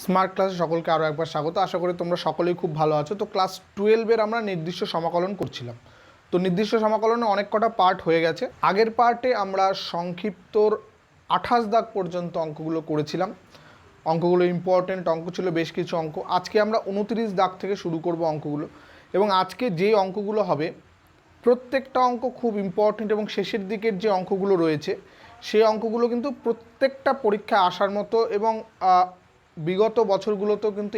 Smart ক্লাসে সকলকে আরও একবার স্বাগত। আশা করি তোমরা সকলেই খুব ভালো আছো। তো ক্লাস 12-এর আমরা নির্দিষ্ট সমাকলন করছিলাম। তো নির্দিষ্ট সমাকলনে অনেক কটা পার্ট হয়ে গেছে। আগের পার্টে আমরা সংক্ষিপ্তর 28 দাগ পর্যন্ত অঙ্কগুলো করেছিলাম। অঙ্কগুলো ইম্পর্টেন্ট অঙ্ক ছিল, বেশ কিছু অঙ্ক। আজকে আমরা 29 দাগ থেকে শুরু করব অঙ্কগুলো, এবং আজকে যে অঙ্কগুলো হবে প্রত্যেকটা অঙ্ক খুব ইম্পর্টেন্ট, এবং শেষের দিকের যে অঙ্কগুলো রয়েছে সেই অঙ্কগুলো কিন্তু প্রত্যেকটা পরীক্ষায় আসার মতো, এবং বিগত বছরগুলোতেও কিন্তু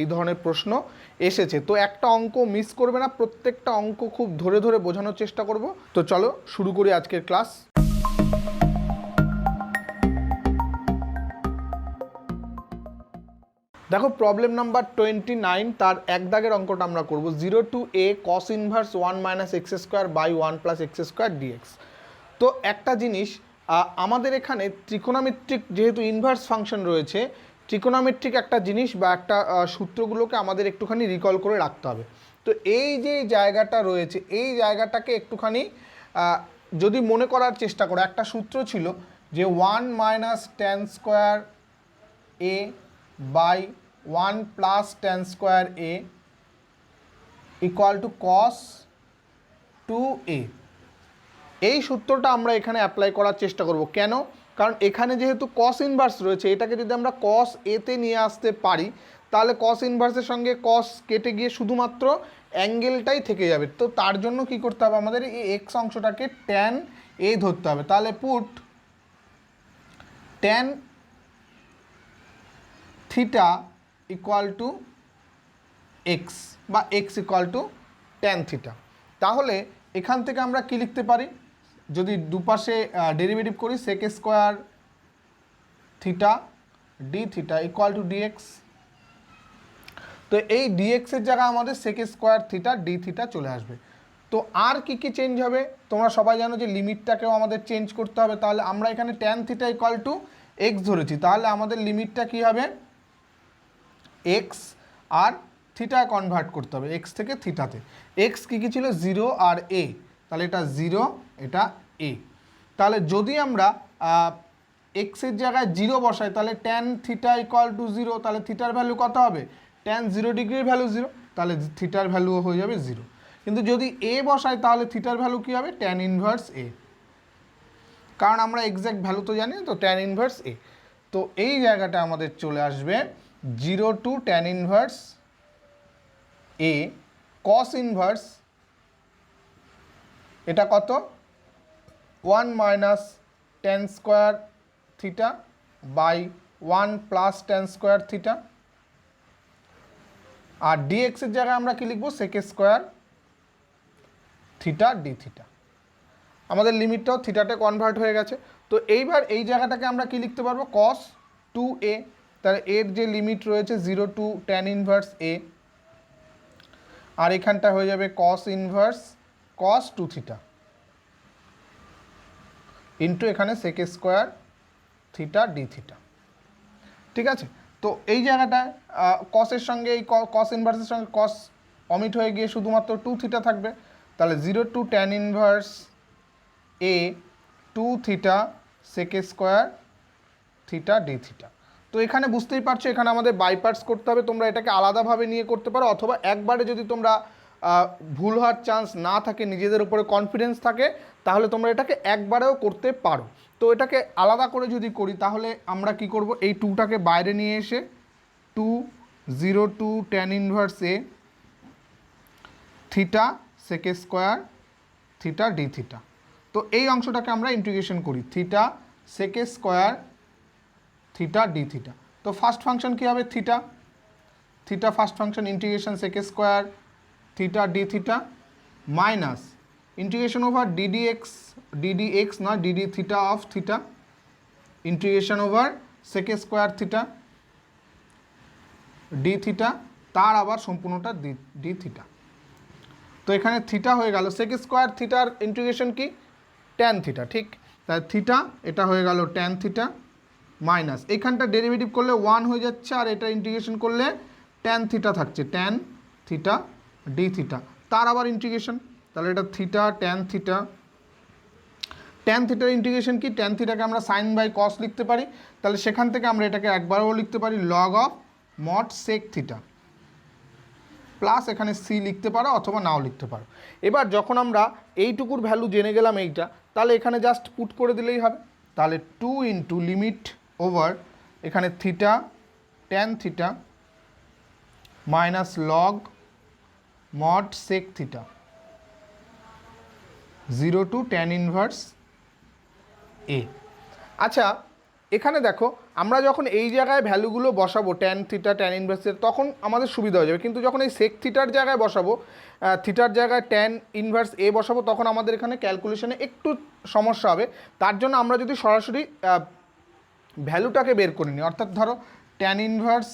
এই ধরনের প্রশ্ন এসেছে। তো একটা অঙ্ক মিস করবে না, প্রত্যেকটা অঙ্ক খুব ধরে ধরে বোঝানোর চেষ্টা করব। তো চলো শুরু করি আজকের ক্লাস। দেখো, প্রবলেম নাম্বার 29, তার এক দাগের অঙ্কটা আমরা করব। 0 to a cos inverse 1 - x² by 1 + x² dx। তো একটা জিনিস, আমাদের এখানে ত্রিকোণমিতিক যেহেতু ইনভার্স ফাংশন রয়েছে, ত্রিকোণমিতিক একটা জিনিস বা একটা সূত্রগুলোকে আমাদের একটুখানি রিকল করে রাখতে হবে। তো এই যে জায়গাটা রয়েছে, এই জায়গাটাকে একটুখানি যদি মনে করার চেষ্টা করো, একটা সূত্র ছিল যে 1 - tan² a by 1 + tan² a = cos 2a। এই সূত্রটা আমরা এখানে অ্যাপ্লাই করার চেষ্টা করব। কেন? কারণ এখানে যেহেতু cos ইনভার্স রয়েছে, এটাকে যদি আমরা cos a তে নিয়ে আসতে পারি, তাহলে cos ইনভার্সের সঙ্গে cos কেটে গিয়ে শুধুমাত্র অ্যাঙ্গেলটাই থেকে যাবে। তো তার জন্য কি করতে হবে, আমাদের এই x অংশটাকে tan a ধরতে হবে। তাহলে পুট tan থিটা = x বা x = tan থিটা। তাহলে এখান থেকে আমরা কি লিখতে পারি, যদি দুপাশে ডেরিভেটিভ করি, sec² theta d theta = dx। তো এই dx এর জায়গায় আমাদের sec² থিটা d থিটা চলে আসবে। তো আর কি কি চেঞ্জ হবে, তোমরা সবাই জানো যে লিমিটটাকেও আমাদের চেঞ্জ করতে হবে। তাহলে আমরা এখানে tan থিটা = x ধরেছি, তাহলে আমাদের লিমিটটা কি হবে, x আর থিটা কনভার্ট করতে হবে, x থেকে থিটাতে। x কি কি ছিল, 0 আর a, তাহলে এটা 0, এটা a। তাহলে যদি আমরা x এর জায়গায় 0 বসাই, তাহলে tan থিটা = 0, তাহলে থিটার ভ্যালু কত হবে, tan 0 ডিগ্রির ভ্যালু 0, তাহলে থিটার ভ্যালু হয়ে যাবে 0। কিন্তু যদি a বসাই, তাহলে থিটার ভ্যালু কী হবে, tan ইনভার্স a, কারণ আমরা এক্স্যাক্ট ভ্যালু তো জানি, তো tan ইনভার্স a। তো এই জায়গাটা আমাদের চলে আসবে 0 to tan inverse a cos inverse, এটা কত, 1 - tan² theta by 1 + tan² theta. আর dx এর জায়গায় আমরা কি লিখব, sec² থিটা d থিটা। আমাদের লিমিটটাও থিটাতে কনভার্ট হয়ে গেছে। তো এইবার এই জায়গাটাকে আমরা কি লিখতে পারবো, cos 2a। তাহলে এর যে লিমিট রয়েছে 0 to tan ইনভার্স a, আর এখানটা হয়ে যাবে cos inverse cos 2 theta into এখানে sec² থিটা d থিটা। ঠিক আছে? তো এই জায়গাটায় কসের সঙ্গে এই cos ইনভার্সের সঙ্গে cos অমিট হয়ে গিয়ে শুধুমাত্র 2 থিটা থাকবে। তাহলে 0 to tan inverse a 2 theta sec² theta d theta. তো এখানে বুঝতেই পারছো, এখানে আমাদের বাই পার্টস করতে হবে। তোমরা এটাকে আলাদাভাবে নিয়ে করতে পারো, অথবা একবারে যদি তোমরা ভুল হওয়ার চান্স না থাকে, নিজেদের উপরে কনফিডেন্স থাকে, তাহলে তোমরা এটাকে একবারেও করতে পারো। তো এটাকে আলাদা করে যদি করি, তাহলে আমরা কি করব, এই 2টাকে বাইরে নিয়ে এসে 2 0 to tan inverse a theta sec² theta d theta. তো এই অংশটাকে আমরা ইন্টিগ্রেশন করি, theta sec² theta d theta. তো ফার্স্ট ফাংশন কী হবে, theta, theta first function integration sec² theta d theta minus integration over ddx নয় dd theta of theta integration over sec² theta d theta, তার আবার সম্পূর্ণটা d theta. তো এখানে theta হয়ে গেল, sec² থিটার ইন্টিগ্রেশন কি, tan থিটা। ঠিক, তাই থিটা এটা হয়ে গেল tan থিটা মাইনাস এখানটা ডেরিভেটিভ করলে 1 হয়ে যাচ্ছে, আর এটা ইন্টিগ্রেশন করলে tan থিটা থাকছে, tan থিটা d থিটা, তার আবার ইন্টিগ্রেশন। তাহলে এটা থিটা tan থিটা, tan থিটার ইন্টিগ্রেশন কি, tan থিটাকে আমরা sin বাই cos লিখতে পারি। তাহলে সেখান থেকে আমরা এটাকে একবারও লিখতে পারি log of mod sec theta plus এখানে সি লিখতে পারো অথবা নাও লিখতে পারো। এবার যখন আমরা এইটুকুর ভ্যালু জেনে গেলাম এইটা, তাহলে এখানে জাস্ট পুট করে দিলেই হবে। তাহলে 2 ইন্টু লিমিট ওভার এখানে theta tan theta minus log mod sec theta 0 to tan inverse a. আচ্ছা, এখানে দেখো আমরা যখন এই জায়গায় ভ্যালুগুলো বসাবো ট্যান থিটা ট্যান ইনভার্সের, তখন আমাদের সুবিধা হয়ে যাবে। কিন্তু যখন এই সেক থিটার জায়গায় বসাবো, থিটার জায়গায় ট্যান ইনভার্স এ বসাবো, তখন আমাদের এখানে ক্যালকুলেশনে একটু সমস্যা হবে। তার জন্য আমরা যদি সরাসরি ভ্যালুটাকে বের করে নিই, অর্থাৎ ধরো ট্যান ইনভার্স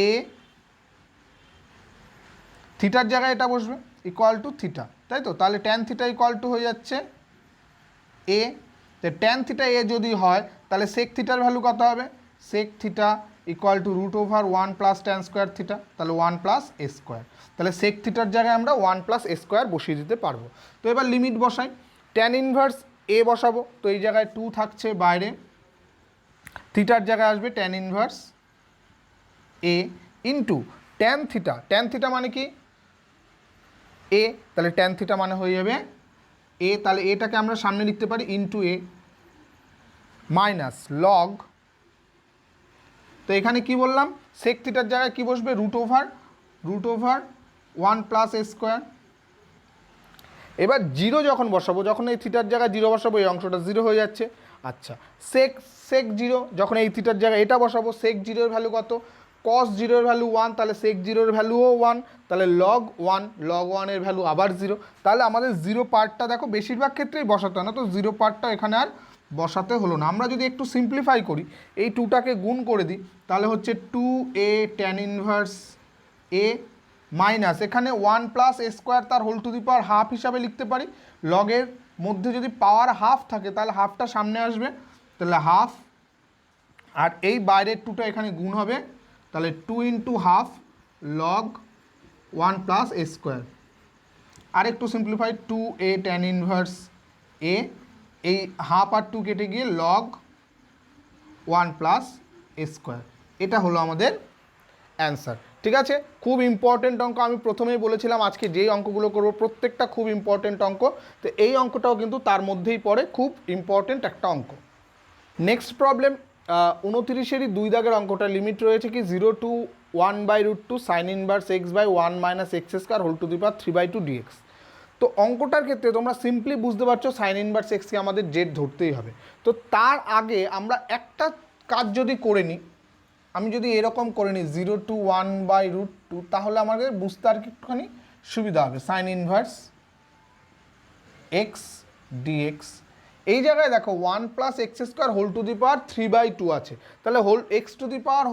এ থিটার জায়গায় এটা বসবে ইকুয়াল টু থিটা, তাই তো? তাহলে ট্যান থিটা ইকুয়াল টু হয়ে যাচ্ছে এ। তো ট্যান থিটা এ যদি হয় তাহলে সেক থিটার ভ্যালু কত হবে? Sec theta equal to root over 1 plus tan square theta, তাহলে 1 প্লাস এ স্কোয়ার। তাহলে সেক থিটার জায়গায় আমরা 1 প্লাস এ স্কোয়ার বসিয়ে দিতে পারবো। তো এবার লিমিট বসাই, ট্যান ইনভার্স এ বসাবো, তো এই জায়গায় 2 থাকছে বাইরে, থিটার জায়গায় আসবে ট্যান ইনভার্স এ into tan theta. Tan theta মানে কি? এ, তাহলে ট্যান থিটা মানে হয়ে যাবে এ, তাহলে এটাকে আমরা সামনে লিখতে পারি ইন্টু এ মাইনাস লগ, তো এখানে কি বললাম সেক থিটার জায়গায় কি বসবে? Root over 1 plus a square. এবার জিরো যখন বসাবো, যখন এই থিটার জায়গায় জিরো বসাবো এই অংশটা জিরো হয়ে যাচ্ছে। আচ্ছা, সেক জিরো, যখন এই থিটার জায়গায় এটা বসাবো, সেক জিরোর ভ্যালু কত? কস জিরোর ভ্যালু 1, তাহলে সেক জিরোর ভ্যালুও 1, তাহলে লগ 1 এর ভ্যালু আবার 0। তাহলে আমাদের জিরো পার্টটা দেখো বেশিরভাগ ক্ষেত্রেই বসাতে হয় না, তো জিরো পার্টটা এখানে আর বসাতে হলো না। আমরা যদি একটু সিম্পলিফাই করি, এই 2টাকে গুণ করে দিই, তাহলে হচ্ছে 2a ট্যান ইনভার্স এ মাইনাস এখানে 1 প্লাস এ স্কোয়ার তার whole to the power half হিসাবে লিখতে পারি। লগের মধ্যে যদি পাওয়ার হাফ থাকে তাহলে হাফটা সামনে আসবে, তাহলে হাফ, আর এই বাইরের 2টা এখানে গুণ হবে, তাহলে 2 into half log 1 plus a square. আর একটু সিম্পলিফাই 2a ট্যান ইনভার্স এ, এই হাফ আর 2 কেটে গিয়ে লগ 1 প্লাস এ স্কোয়ার। এটা হলো আমাদের অ্যান্সার। ঠিক আছে, খুব ইম্পর্টেন্ট অঙ্ক। আমি প্রথমেই বলেছিলাম আজকে যেই অঙ্কগুলো করবো প্রত্যেকটা খুব ইম্পর্টেন্ট অঙ্ক, তো এই অঙ্কটাও কিন্তু তার মধ্যেই পড়ে, খুব ইম্পর্টেন্ট একটা অঙ্ক। নেক্সট প্রবলেম 29-এরই 2 দাগের অঙ্কটা, লিমিট রয়েছে কি 0 to 1/√2 sine inverse x by 1 minus x square whole to the power 3/2 dx. তো অঙ্কটার ক্ষেত্রে তোমরা সিম্পলি বুঝতে পারছো সাইন ইনভার্স এক্সকে আমাদের জেড ধরতেই হবে। তো তার আগে আমরা একটা কাজ যদি করে নিই, আমি যদি এরকম করে নিই 0 টু 1/√2, তাহলে আমাদের বুঝতে আর কি একটুখানি সুবিধা হবে। সাইন ইনভার্স এক্স ডিএক্স, এই জায়গায় দেখো 1 plus x square whole to the power 3/2 আছে, তাহলে whole x to the power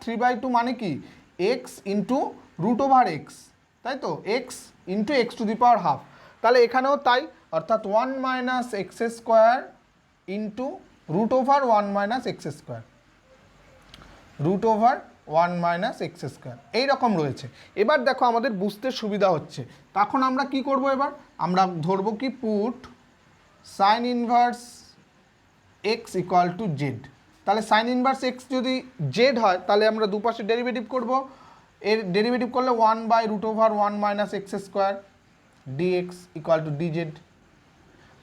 3/2 মানে কি? X into root over x, তাই তো? X into x to the power half. তাহলে এখানেও তাই, অর্থাৎ 1 minus x square into root over 1 minus x square, root over 1 minus x square, এইরকম রয়েছে। এবার দেখো আমাদের বুঝতে সুবিধা হচ্ছে, তখন আমরা কি করব? এবার আমরা ধরবো কি put sign inverse x equal to z. তাহলে সাইন ইনভার্স এক্স যদি জেড হয় তাহলে আমরা দুপাশে ডেরিভেটিভ করব, এর ডেরিভেটিভ করলে 1/√1 minus x square dx equal to dz.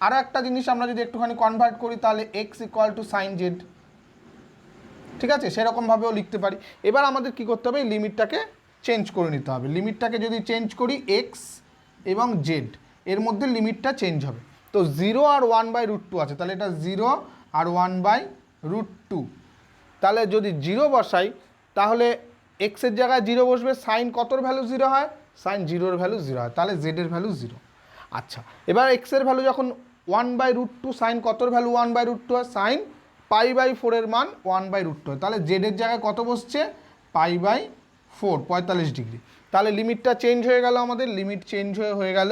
আরও একটা জিনিস আমরা যদি একটুখানি কনভার্ট করি, তাহলে x equal to sine z, ঠিক আছে? সেরকমভাবেও লিখতে পারি। এবার আমাদের কি করতে হবে? লিমিটটাকে চেঞ্জ করে নিতে হবে। লিমিটটাকে যদি চেঞ্জ করি এক্স এবং জেড এর মধ্যে লিমিটটা চেঞ্জ হবে। তো 0 আর 1/√2 আছে, তাহলে এটা 0 আর 1/√2। তাহলে যদি 0 বসাই তাহলে এক্সের জায়গায় 0 বসবে, সাইন কতর ভ্যালু 0 হয়? সাইন 0-এর ভ্যালু 0 হয়, তাহলে জেডের ভ্যালু 0। আচ্ছা, এবার এক্সের ভ্যালু যখন 1/√2, সাইন কতর ভ্যালু 1/√2 হয়? সাইন π/4 এর মান 1/√2 হয়, তাহলে জেডের জায়গায় কত বসছে? π/4, 45 ডিগ্রি। তাহলে লিমিটটা চেঞ্জ হয়ে গেল, আমাদের লিমিট চেঞ্জ হয়ে গেল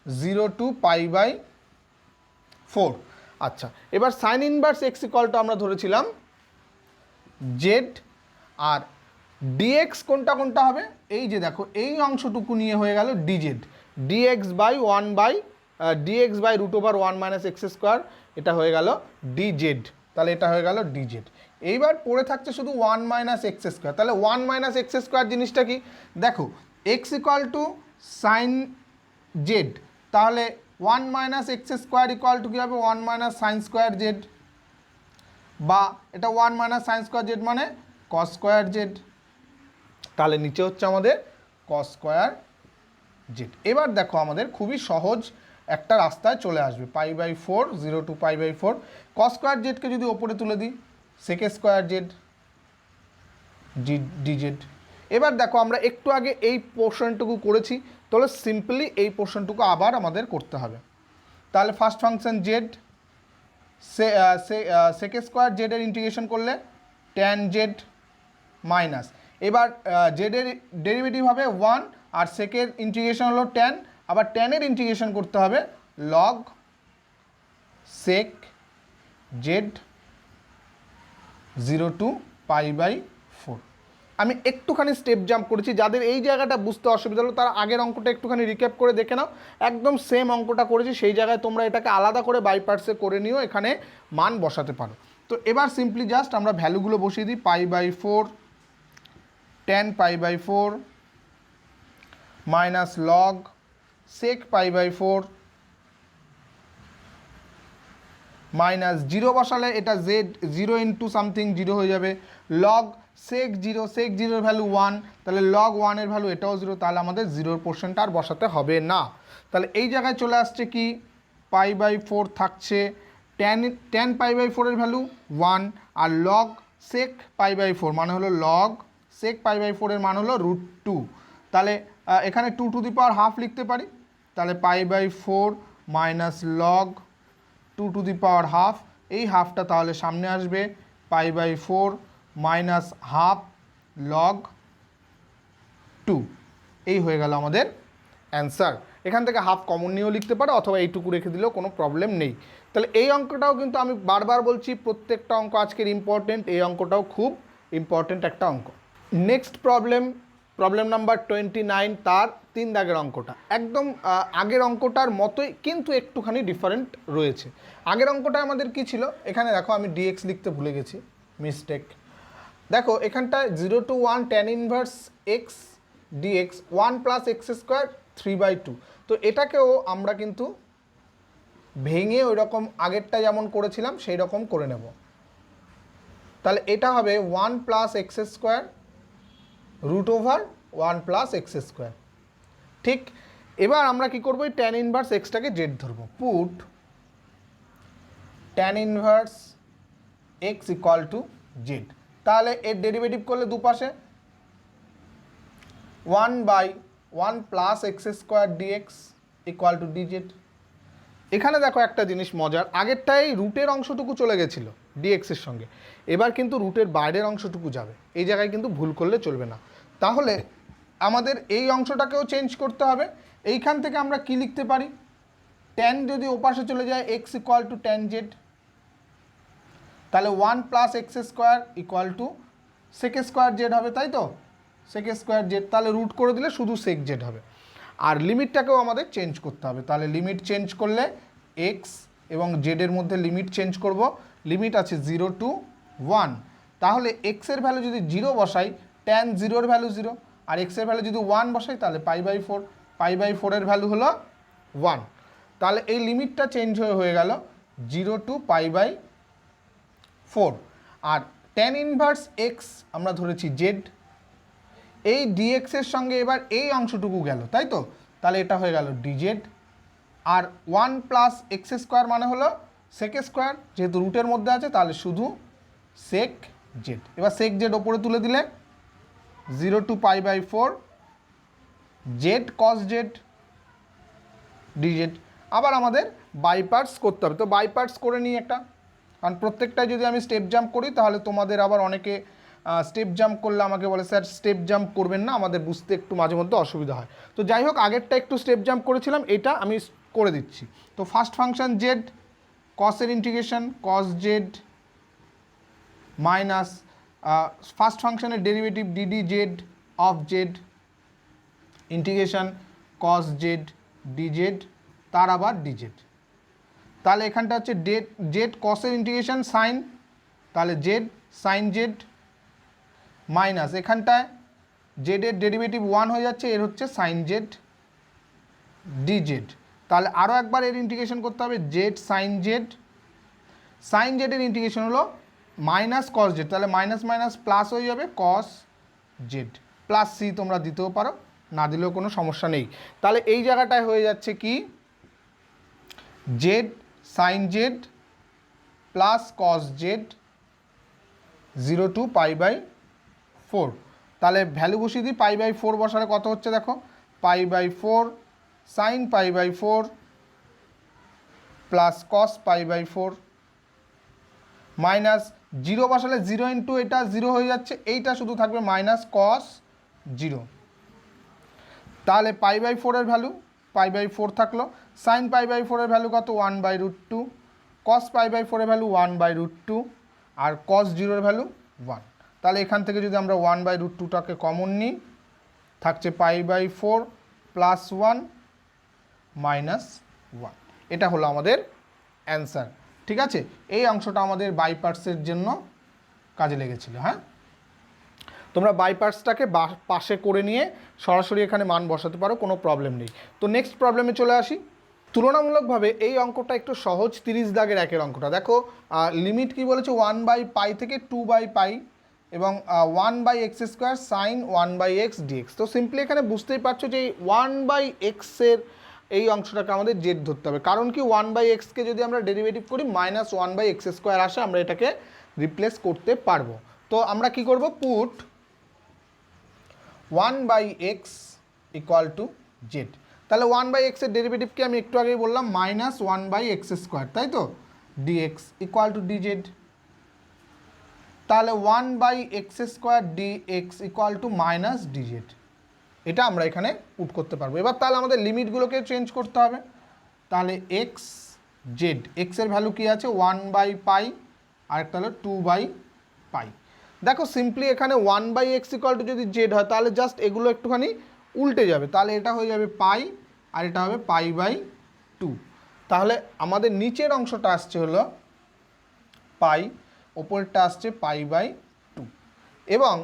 0 টু π/4। আচ্ছা, এবার সাইন ইনভার্স এক্স ইকুয়ালটা আমরা ধরেছিলাম জেড, আর ডিএক্স কোনটা কোনটা হবে? এই যে দেখো এই অংশটুকু নিয়ে হয়ে গেল dz, dx by root over 1 minus x square, এটা হয়ে গেল ডিজেড। তাহলে এটা হয়ে গেল ডিজেড। এইবার পড়ে থাকছে শুধু 1 মাইনাস এক্স স্কোয়ার। তাহলে 1 মাইনাস এক্স স্কোয়ার জিনিসটা কি? দেখো x equal to sine z, তাহলে 1 minus x square equal to কী হবে? 1 মাইনাস সাইন স্কোয়ার জেড, বা এটা 1 মাইনাস সাইন স্কোয়ার জেড মানে কস স্কোয়ার জেড। তাহলে নিচে হচ্ছে আমাদের কস স্কোয়ার জেড। এবার দেখো আমাদের খুবই সহজ একটা রাস্তায় চলে আসবে, π/4 0 টু π/4। কস স্কোয়ার জেডকে যদি ওপরে তুলে দিই সেক স্কোয়ার জেড ডিজেড। এবার দেখো আমরা একটু আগে এই পোর্শনটুকু করেছি, তাহলে সিম্পলি এই পোর্শনটুকু আবার আমাদের করতে হবে। তাহলে first function z, sec square জেডের ইন্টিগ্রেশন করলে ট্যান জেড মাইনাস, এবার জেডের ডেরিভেটিভ হবে 1 আর সেকের ইন্টিগ্রেশন হলো ট্যান, আবার ট্যানের ইন্টিগ্রেশন করতে হবে লগ সেক জেড 0 টু π/4। আমি একটুখানি স্টেপ জাম্প করেছি, যাদের এই জায়গাটা বুঝতে অসুবিধা হলো তারা আগের অঙ্কটা একটুখানি রিক্যাপ করে দেখে নাও, একদম সেম অঙ্কটা করেছি, সেই জায়গায় তোমরা এটাকে আলাদা করে বাই পার্টসে করে নিও, এখানে মান বসাতে পারো। তো এবার সিম্পলি জাস্ট আমরা ভ্যালুগুলো বসিয়ে দিই, π/4 tan π/4 minus log sec π/4 minus 0 বসালে এটা জেড 0 ইন্টু সামথিং 0 হয়ে যাবে, লগ সেক 0, সেক 0 ভ্যালু 1, তাহলে লগ 1 এর ভ্যালু এটাও 0, তাহলে আমাদের 0 পোর্শনটা আর বসাতে হবে না। তাহলে এই জায়গায় চলে আসছে কি π/4 থাকছে tan π/4 এর ভ্যালু 1 আর লগ সেক π/4 মানে হলো লগ সেক π/4 এর মান হলো √2, তাহলে এখানে 2 টু দি পাওয়ার হাফ লিখতে পারি, তাহলে π/4 minus log 2 to the power half, এই হাফটা তাহলে সামনে আসবে, π/4 মাইনাস হাফ লগ 2, এই হয়ে গেল আমাদের অ্যান্সার। এখান থেকে হাফ কমন নিয়েও লিখতে পারো অথবা এইটুকু রেখে দিলেও কোনো প্রবলেম নেই। তাহলে এই অঙ্কটাও কিন্তু আমি বারবার বলছি প্রত্যেকটা অঙ্ক আজকের ইম্পর্টেন্ট, এই অঙ্কটাও খুব ইম্পর্টেন্ট একটা অঙ্ক। নেক্সট প্রবলেম নাম্বার 29, তার 3 দাগের অঙ্কটা একদম আগের অঙ্কটার মতোই কিন্তু একটুখানি ডিফারেন্ট রয়েছে। আগের অঙ্কটা আমাদের কি ছিল, এখানে দেখো আমি ডিএক্স লিখতে ভুলে গেছি, মিস্টেক। দেখো এখানটায় 0 to 1 tan inverse x dx 1 plus x square 3/2, তো এটাকেও আমরা কিন্তু ভেঙে ওই রকম আগেরটা যেমন করেছিলাম সেই রকম করে নেব। তাহলে এটা হবে 1 plus x square √1 plus x square. ঠিক, এবার আমরা কি করবো, এই ট্যান ইনভার্স এক্সটাকে জেড ধরবো, put tan inverse x equal to z. তাহলে এর ডেরিভেটিভ করলে দুপাশে 1/1 plus x square dx equal to dz. এখানে দেখো একটা জিনিস মজার, আগেরটাই রুটের অংশটুকু চলে গেছিলো ডিএক্সের সঙ্গে, এবার কিন্তু রুটের বাইরের অংশটুকু যাবে, এই জায়গায় কিন্তু ভুল করলে চলবে না। তাহলে আমাদের এই অংশটাকেও চেঞ্জ করতে হবে। এইখান থেকে আমরা কি লিখতে পারি, ট্যান যদি ওপাশে চলে যায় x equal to tan z, তাহলে 1 plus x square equal to sec square z হবে, তাই তো, সেক স্কোয়ার জেড, তাহলে রুট করে দিলে শুধু সেক জেড হবে। আর লিমিটটাকেও আমাদের চেঞ্জ করতে হবে, তাহলে লিমিট চেঞ্জ করলে এক্স এবং জেডের মধ্যে লিমিট চেঞ্জ করব, লিমিট আছে 0 টু 1, তাহলে এক্সের ভ্যালু যদি 0 বসাই ট্যান 0-এর ভ্যালু 0, আর এক্সের ভ্যালু যদি 1 বসাই তাহলে π/4 এর ভ্যালু হলো 1, তাহলে এই লিমিটটা চেঞ্জ হয়ে গেল 0 to π/4। R tan inverse x আমরা ধরেছি জেড, এই ডিএক্সের সঙ্গে এবার এই অংশটুকু গেল, তাই তো, তাহলে এটা হয়ে গেল ডিজেড। আর 1 প্লাস এক্স স্কোয়ার মানে হলো সেক স্কোয়ার, যেহেতু রুটের মধ্যে আছে তাহলে শুধু সেক জেড। এবার সেক জেড ওপরে তুলে দিলে 0 to π/4 z cos Z d z. আবার আমাদের বাই পার্টস করতে হবে, তো বাই পার্টস করে নিই একটা, কারণ প্রত্যেকটাই যদি আমি স্টেপ জাম্প করি তাহলে তোমাদের আবার অনেকে স্টেপ জাম্প করলে আমাকে বলে স্যার স্টেপ জাম্প করবেন না, আমাদের বুঝতে একটু মাঝে মধ্যে অসুবিধা হয়। তো যাই হোক, আগেরটা একটু স্টেপ জাম্প করেছিলাম, এটা আমি করে দিচ্ছি। তো ফার্স্ট ফাংশন জেড, কসের integration cos Z minus first ফাংশনের derivative dd Z of Z integration cos Z dz, তার আবার ডিজেড। তাহলে এখানটা হচ্ছে জেড কসের ইন্টিগ্রেশন সাইন, তাহলে জেড সাইন জেড মাইনাস এখানটায় জেডের ডেরিভেটিভ 1 হয়ে যাচ্ছে, এর হচ্ছে সাইন জেড ডি জেড। তাহলে আরও একবার এর ইন্টিগ্রেশন করতে হবে, জেড সাইন জেড, সাইন জেডের ইন্টিগ্রেশন হলো মাইনাস কস জেড, তাহলে মাইনাস মাইনাস প্লাস হয়ে যাবে কস জেড, প্লাস সি তোমরা দিতেও পারো, না দিলেও কোনো সমস্যা নেই। তাহলে এই জায়গাটায় হয়ে যাচ্ছে কি z sine z plus cos z 0 to π/4। তাহলে ভ্যালু বসিয়ে দিই, π/4 বসালে কত হচ্ছে দেখো, π/4 সাইন π/4 প্লাস কস π/4 মাইনাস 0 বসালে 0 ইন্টু এটা 0 হয়ে যাচ্ছে, এইটা শুধু থাকবে মাইনাস কস 0। তাহলে π/4 এর ভ্যালু π/4 থাকলো, সাইন π/4 এর ভ্যালু কত 1/√2, কস π/4 এর ভ্যালু 1/√2 আর কস 0 এর ভ্যালু 1। তাহলে এখান থেকে যদি আমরা 1/√2টাকে কমন নিই থাকছে π/4 প্লাস 1 মাইনাস 1। এটা হলো আমাদের অ্যান্সার। ঠিক আছে, এই অংশটা আমাদের বাই পার্টসের জন্য কাজে লেগেছিল। হ্যাঁ, তোমরা বাই পার্টসটাকে পাশে করে নিয়ে সরাসরি এখানে মান বসাতে পারো, কোনো প্রবলেম নেই। তো নেক্সট প্রবলেমে চলে আসি। তুলনামূলকভাবে এই অঙ্কটা একটু সহজ, 30 দাগের একের অঙ্কটা দেখো, লিমিট কি বলেছে 1/π থেকে 2/π এবং 1/x² সাইন 1/x dx। তো সিম্পলি এখানে বুঝতেই পারছো যে এই 1/x এর এই অংশটাকে আমাদের জেড ধরতে হবে, কারণ কি 1/x-কে যদি আমরা ডেরিভেটিভ করি -1/x² আসে, আমরা এটাকে রিপ্লেস করতে পারবো। তো আমরা কি করব, put 1/x equal to z. তাহলে 1/x এর ডেরিভেটিভকে আমি একটু আগেই বললাম -1/x², তাই তো, dx ইকুয়াল টু dz। তাহলে 1/x² dx equal to minus dz, এটা আমরা এখানে পুট করতে পারবো। এবার তাহলে আমাদের লিমিটগুলোকে চেঞ্জ করতে হবে। তাহলে এক্স জেড, এক্সের ভ্যালু কী আছে 1/π, আরেকটা হলো 2/π। দেখো সিম্পলি এখানে 1/x ইকুয়াল টু যদি জেড হয় তাহলে জাস্ট এগুলো একটুখানি উল্টে যাবে, তাহলে এটা হয়ে যাবে পাই আর এটা হবে π/2। তাহলে আমাদের নিচের অংশটা আসছে হলো পাই, ওপরটা আসছে π/2। এবং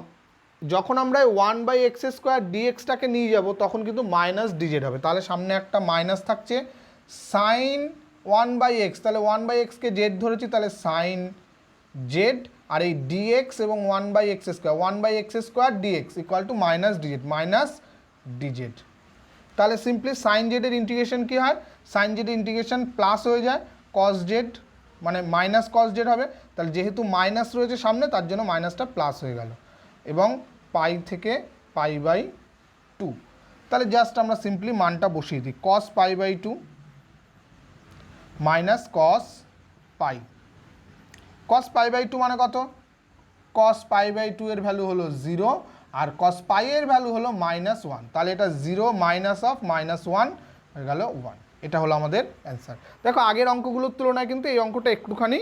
যখন আমরা 1/x² dx-টাকে নিয়ে যাব তখন কিন্তু মাইনাস dz হবে, তাহলে সামনে একটা মাইনাস থাকছে, সাইন 1/x, তাহলে 1/x-কে জেড ধরেছি, তাহলে সাইন জেড, আর এই dx এবং 1/x² dx equal to minus dz, minus dz। তাহলে সিম্পলি সাইন জেডের ইন্টিগ্রেশন কী হয়, সাইন জেডের ইন্টিগ্রেশন প্লাস হয়ে যায় কস জেড, মানে মাইনাস কস জেড হবে। তাহলে যেহেতু মাইনাস রয়েছে সামনে তার জন্য মাইনাসটা প্লাস হয়ে গেল, এবং পাই থেকে π/2। তাহলে জাস্ট আমরা সিম্পলি মানটা বসিয়ে দিই, cos π/2 মাইনাস cos পাই। cos π/2 মানে কত, cos π/2 এর ভ্যালু হলো 0 আর cos পাই এর ভ্যালু হলো -1, তাহলে এটা 0 মাইনাস অফ -1 হয়ে গেল 1। এটা হলো আমাদের অ্যান্সার। দেখো আগের অঙ্কগুলোর তুলনায় কিন্তু এই অঙ্কটা একটুখানি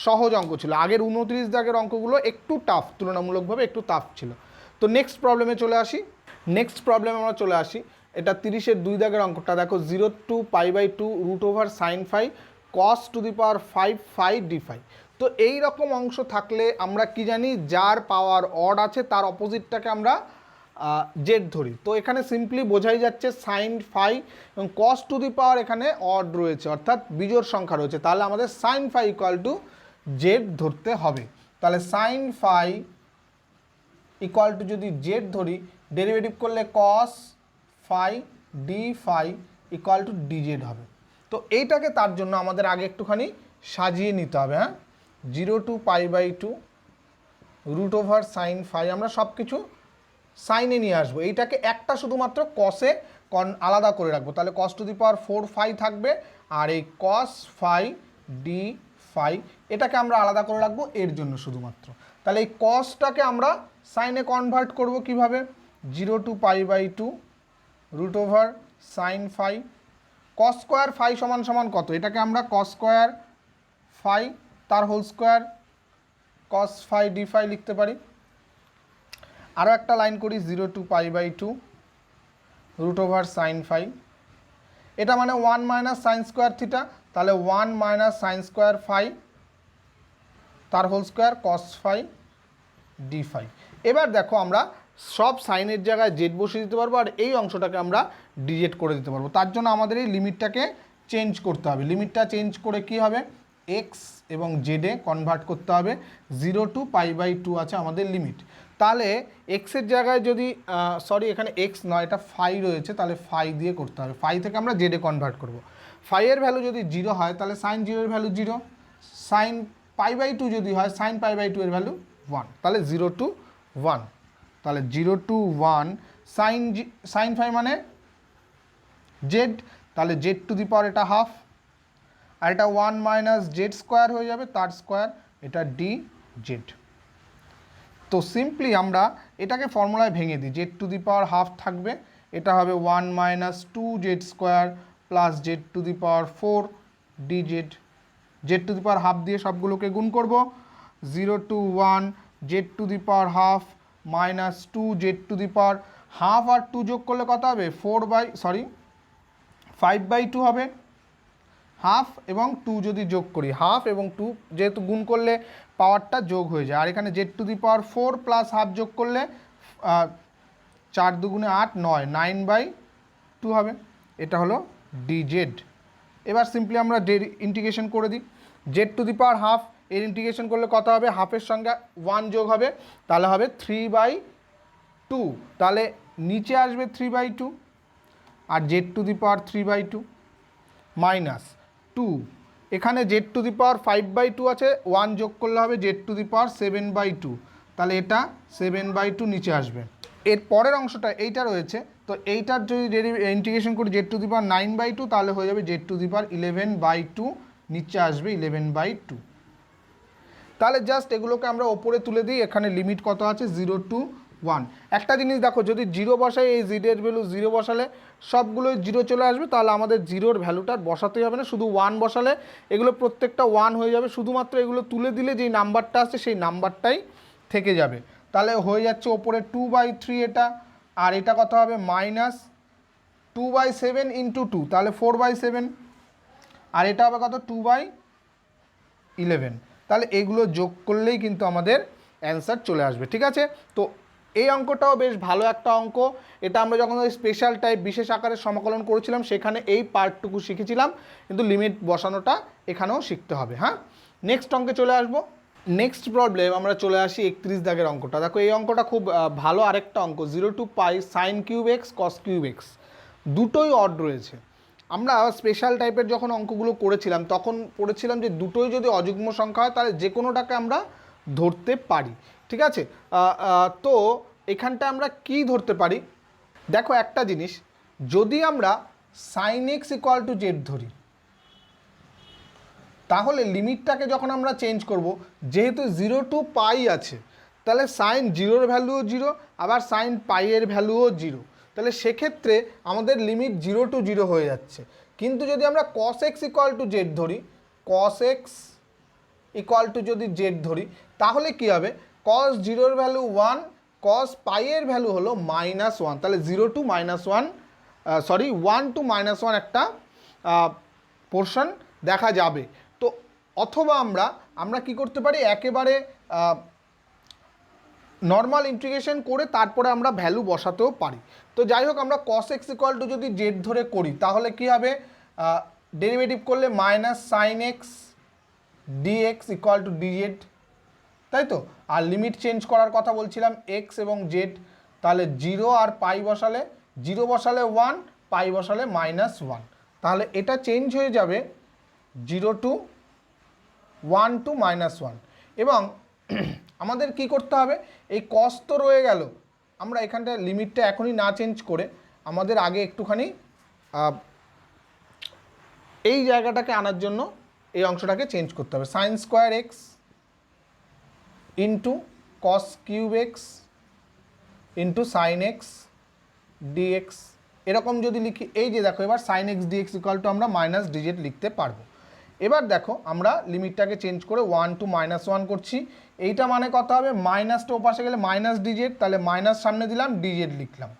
সহজ অঙ্ক ছিল, আগের 29 দাগের অঙ্কগুলো একটু টাফ, তুলনামূলকভাবে একটু টাফ ছিল। তো নেক্সট প্রবলেমে চলে আসি। নেক্সট প্রবলেমে আমরা চলে আসি, এটা 30-এর 2 দাগের অঙ্কটা দেখো, 0 to π/2 √sin phi cos to the power 5 phi d phi। তো এই রকম অংশ থাকলে আমরা কি জানি, যার পাওয়ার অড আছে তার অপোজিটটাকে আমরা জেড ধরি। তো এখানে সিম্পলি বোঝাই যাচ্ছে সাইন ফাই এবং কস টু দি পাওয়ার এখানে অড রয়েছে, অর্থাৎ বিজোড় সংখ্যা রয়েছে, তাহলে আমাদের sine phi equal to z ধরতে হবে। তাহলে সাইন ফাই ইকুয়াল টু যদি জেড ধরি, ডেরিভেটিভ করলে cos phi d phi equal to dz হবে। তো এইটাকে তার জন্য আমাদের আগে একটুখানি সাজিয়ে নিতে হবে। হ্যাঁ, 0 টু π/2 √sin phi, আমরা সব কিছু সাইনে নিয়ে আসবো, এইটাকে একটা শুধুমাত্র কসে আলাদা করে রাখবো, তাহলে cos to the power 4 phi থাকবে, আর এই cos phi d phi এটাকে আমরা আলাদা করে রাখবো এর জন্য শুধুমাত্র। তাহলে এই কসটাকে আমরা সাইনে কনভার্ট করব কিভাবে, 0 to π/2 √sin phi, cos square phi সমান সমান কত, এটাকে আমরা cos স্কোয়ার phi তার whole square cos phi d phi লিখতে পারি। আরও একটা লাইন করি, 0 টু π/2 √sin phi, এটা মানে 1 মাইনাস সাইন স্কোয়ার থিটা, তাহলে 1 মাইনাস সাইন স্কোয়ার phi তার whole square cos phi d5। এবার দেখো আমরা সব সাইনের জায়গায় জেড বসিয়ে দিতে পারবো আর এই অংশটাকে আমরা ডিজেড করে দিতে পারবো। তার জন্য আমাদের এই লিমিটটাকে চেঞ্জ করতে হবে। লিমিটটা চেঞ্জ করে কি হবে, এক্স এবং জেডে কনভার্ট করতে হবে। 0 to π/2 আছে আমাদের লিমিট। তাহলে এক্সের জায়গায় যদি সরি এখানে এক্স নয়, এটা ফাই রয়েছে, তাহলে ফাই দিয়ে করতে হবে। ফাই থেকে আমরা জেডে কনভার্ট করব। ফাইয়ের ভ্যালু যদি 0 হয় তাহলে সাইন 0 এর ভ্যালু 0, সাইন π/2 যদি হয় সাইন π/2 এর ভ্যালু 1, তাহলে 0 to 1, তাহলে 0 to 1 সাইন ফাই মানে জেড, তাহলে জেড টু দি পাওয়ার এটা হাফ, আর এটা 1 মাইনাস জেড স্কোয়ার হয়ে যাবে, তার স্কোয়ার, এটা ডি জেড। তো সিম্পলি আমরা এটাকে ফর্মুলায় ভেঙে দিই। Z to the power half থাকবে, এটা হবে 1 minus 2 z square plus z to the power 4 d z. Z to the power half দিয়ে সবগুলোকে গুণ করব। 0 to 1 z to the power half minus 2 z to the power half, আর 2 যোগ করলে কত হবে, 5/2 হবে। হাফ এবং 2 যদি যোগ করি, হাফ এবং 2 যেহেতু গুণ করলে পাওয়ারটা যোগ হয়ে যায়, আর এখানে Z to the power 4 plus half যোগ করলে 4 দুগুণে 8, 9/2 হবে। এটা হলো ডিজেড। এবার সিম্পলি আমরা ইন্টিগ্রেশন করে দিই। Z to the power half এর ইন্টিগ্রেশন করলে কত হবে, হাফের সঙ্গে 1 যোগ হবে, তাহলে হবে 3/2, তাহলে নিচে আসবে 3/2, আর z to the power 3/2 minus 2, এখানে জেড টু দি পাওয়ার 5/2 আছে, 1 যোগ করলে হবে জেড টু দি পাওয়ার 7/2, তাহলে এটা 7/2 নিচে আসবে। এর পরের অংশটা এইটা রয়েছে, তো এইটার যদি ইন্টিগ্রেশন করি জেড টু দি পাওয়ার 9/2, তাহলে হয়ে যাবে জেড টু দি পাওয়ার 11/2, নিচে আসবে 11/2। তাহলে জাস্ট এগুলোকে আমরা ওপরে তুলে দিই। এখানে লিমিট কত আছে, 0 to 1। একটা জিনিস দেখো, যদি 0 বসাই, এই জেডের ভ্যালু 0 বসালে সবগুলোই 0 চলে আসবে, তাহলে আমাদের 0-র ভ্যালুটা বসাতেই হবে না, শুধু 1 বসালে এগুলো প্রত্যেকটা 1 হয়ে যাবে। শুধুমাত্র এগুলো তুলে দিলে যেই নাম্বারটা আসছে সেই নাম্বারটাই থেকে যাবে। তাহলে হয়ে যাচ্ছে ওপরে 2/3 এটা, আর এটা কত হবে, মাইনাস 2/7 ইন্টু 2, তাহলে 4/7, আর এটা হবে কত, 2/11। তাহলে এগুলো যোগ করলেই কিন্তু আমাদের অ্যান্সার চলে আসবে। ঠিক আছে, তো এই অঙ্কটাও বেশ ভালো একটা অঙ্ক। এটা আমরা যখন ওই স্পেশাল টাইপ বিশেষ আকারে সমাকলন করেছিলাম সেখানে এই পার্টটুকু শিখেছিলাম, কিন্তু লিমিট বসানোটা এখানেও শিখতে হবে। হ্যাঁ, নেক্সট অঙ্কে চলে আসবো। নেক্সট প্রবলেম আমরা চলে আসি 31 দাগের অঙ্কটা। দেখো এই অঙ্কটা খুব ভালো আরেকটা অঙ্ক। 0 to π sine cube x cos cube x, দুটোই অড রয়েছে। আমরা স্পেশাল টাইপের যখন অঙ্কগুলো করেছিলাম তখন পড়েছিলাম যে দুটোই যদি অযুগ্ম সংখ্যা হয় তাহলে যে কোনোটাকে আমরা ধরতে পারি। ঠিক আছে, তো এখানটা আমরা কি ধরতে পারি, দেখো একটা জিনিস, যদি আমরা sine x equal to z ধরি, তাহলে লিমিটটাকে যখন আমরা চেঞ্জ করব, যেহেতু 0 to π আছে, তাহলে সাইন 0-র ভ্যালুও 0, আবার সাইন পাইয়ের ভ্যালুও 0, তাহলে সেক্ষেত্রে আমাদের লিমিট 0 to 0 হয়ে যাচ্ছে। কিন্তু যদি আমরা cos x equal to z ধরি, cos x ইকুয়াল টু যদি জেড ধরি, তাহলে কি হবে, cos 0-র ভ্যালু 1, cos পাইয়ের ভ্যালু হলো -1, তাহলে 0 to -1 1 to -1 একটা পোর্শন দেখা যাবে। তো অথবা আমরা কি করতে পারি, একেবারে নর্মাল ইন্টিগ্রেশন করে তারপরে আমরা ভ্যালু বসাতেও পারি। তো যাই হোক, আমরা cos x ইকুয়াল টু যদি জেড ধরে করি তাহলে কি হবে, ডেরিভেটিভ করলে minus sine x dx equal to dz, তাই তো। আর লিমিট চেঞ্জ করার কথা বলছিলাম এক্স এবং জেড, তাহলে 0 আর পাই বসালে, 0 বসালে 1, পাই বসালে -1, তাহলে এটা চেঞ্জ হয়ে যাবে 0 to 1 to -1। এবং আমাদের কি করতে হবে, এই কস তো রয়ে গেল, আমরা এখানটা লিমিটটা এখনই না চেঞ্জ করে আমাদের আগে একটুখানি এই জায়গাটাকে আনার জন্য এই অংশটাকে চেঞ্জ করতে হবে। Sine square x into cos cube x into sine x dx, এরকম যদি লিখি, এই যে দেখো এবার sine x dx equal to আমরা মাইনাস ডিজেড লিখতে পারবো। এবার দেখো আমরা লিমিটটাকে চেঞ্জ করে 1 to -1 করছি। এইটা মানে কত হবে, মাইনাসটা ওপাশে গেলে মাইনাস ডিজেড, তাহলে মাইনাস সামনে দিলাম, ডিজেড লিখলাম।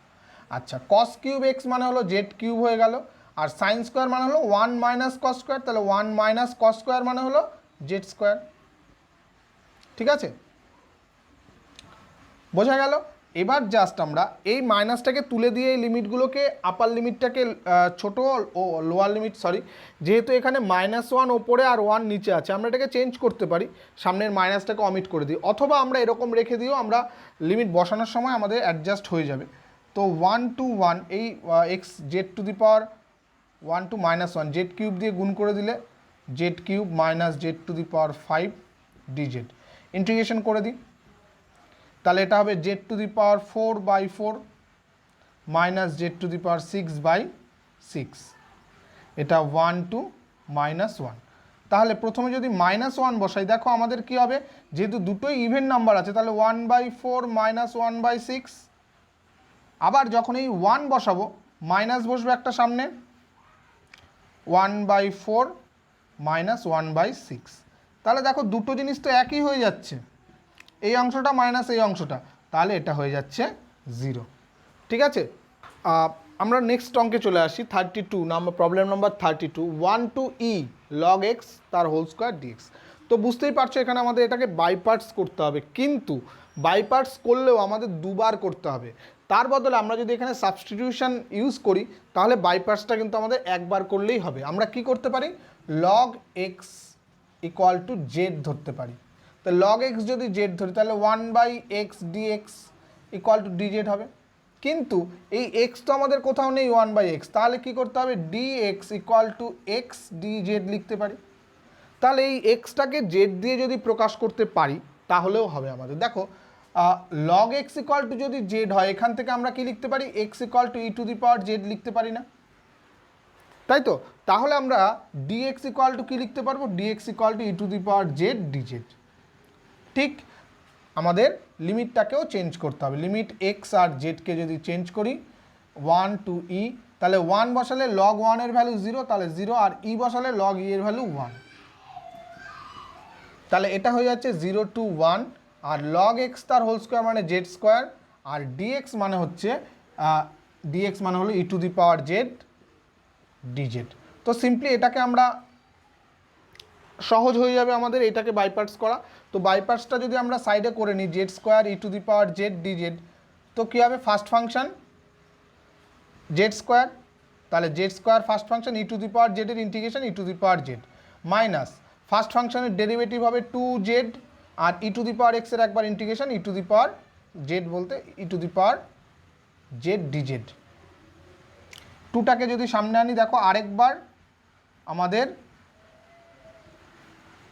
আচ্ছা, কস কিউব এক্স মানে হলো জেড কিউব হয়ে গেল, আর সাইন স্কোয়ার মানে হলো 1 মাইনাস কস স্কোয়ার, তাহলে 1 মাইনাস কস স্কোয়ার মানে হলো জেড স্কোয়ার। ঠিক আছে, বোঝা গেল? এবার জাস্ট আমরা এই মাইনাসটাকে তুলে দিয়ে এই লিমিটগুলোকে আপার লিমিটটাকে ছোটো ও লোয়ার লিমিট যেহেতু এখানে -1 ওপরে আর 1 নিচে আছে, আমরা এটাকে চেঞ্জ করতে পারি, সামনের মাইনাসটাকে অমিট করে দিই, অথবা আমরা এরকম রেখে দিও, আমরা লিমিট বসানোর সময় আমাদের অ্যাডজাস্ট হয়ে যাবে। তো 1 to 1 এই x z to the power 1 to -1 z cube দিয়ে গুণ করে দিলে z cube minus z to the power 5 d z, integration করে দিই, তাহলে এটা হবে z to the power 4/4 minus z to the power 6/6, এটা 1 to -1। তাহলে প্রথমে যদি -1 বসাই, দেখো আমাদের কি হবে, যেহেতু দুটোই ইভেন নাম্বার আছে, তাহলে 1/4 মাইনাস 1/6, আবার যখন এই 1 বসাবো মাইনাস বসবে একটা সামনে, 1/4 মাইনাস 1/6, তাহলে দেখো দুটো জিনিস তো একই হয়ে যাচ্ছে, এই অংশটা মাইনাস এই অংশটা, তাহলে এটা হয়ে যাচ্ছে 0। ঠিক আছে, আমরা নেক্সট অঙ্কে চলে আসি, 32 number, problem number 32, 1 to e log x তার হোল স্কোয়ার dx। তো বুঝতেই পারছো এখানে আমাদের এটাকে বাই পার্টস করতে হবে, কিন্তু বাই পার্টস করলেও আমাদের দুবার করতে হবে, তার বদলে আমরা যদি এখানে সাবস্টিটিউশন ইউজ করি তাহলে বাই পার্টসটা কিন্তু আমাদের একবার করলেই হবে। আমরা কি করতে পারি, log x equal to z ধরতে পারি, তো log x যদি জেড ধরি তাহলে 1/x dx equal to dz হবে, কিন্তু এই x তো আমাদের কোথাও নেই 1/x, তাহলে কি করতে হবে, dx equal to x dz লিখতে পারি, তাহলে এই এক্সটাকে জেড দিয়ে যদি প্রকাশ করতে পারি তাহলেও হবে আমাদের। দেখো log x ইকুয়াল টু যদি জেড হয়, এখান থেকে আমরা কি লিখতে পারি, x equal two E to the power Z লিখতে পারি না, তাই তো? তাহলে আমরা dx ইকুয়াল টু কি লিখতে পারবো, dx equal to E to the power z DZ. ঠিক, আমাদের লিমিটটাকেও চেঞ্জ করতে হবে, লিমিট এক্স আর জেডকে যদি চেঞ্জ করি 1 to e, তাহলে 1 বসালে log 1 এর ভ্যালু 0, তাহলে 0, আর e বসালে log e এর ভ্যালু 1, তাহলে এটা হয়ে যাচ্ছে 0 to 1, আর log x তার হোল স্কোয়ার মানে জেড স্কোয়ার, আর dx মানে হচ্ছে হলো e to the power z d z. তো সিম্পলি এটাকে আমরা সহজ হয়ে যাবে আমাদের এটাকে বাইপার্টস করা, তো বাইপার্টসটা যদি আমরা সাইডে করে নিই, z square e to the power z d z, তো কী হবে, ফার্স্ট ফাংশন জেড স্কোয়ার, তাহলে z square first function e to the power জেডের integration e to the power z, minus first ফাংশনের ডেরিভেটিভ হবে 2z, আর ই টু দি পাওয়ার এক্সের একবার integration e to the power z বলতে e to the power z d z. 2টাকে যদি সামনে আনি, দেখো আরেকবার আমাদের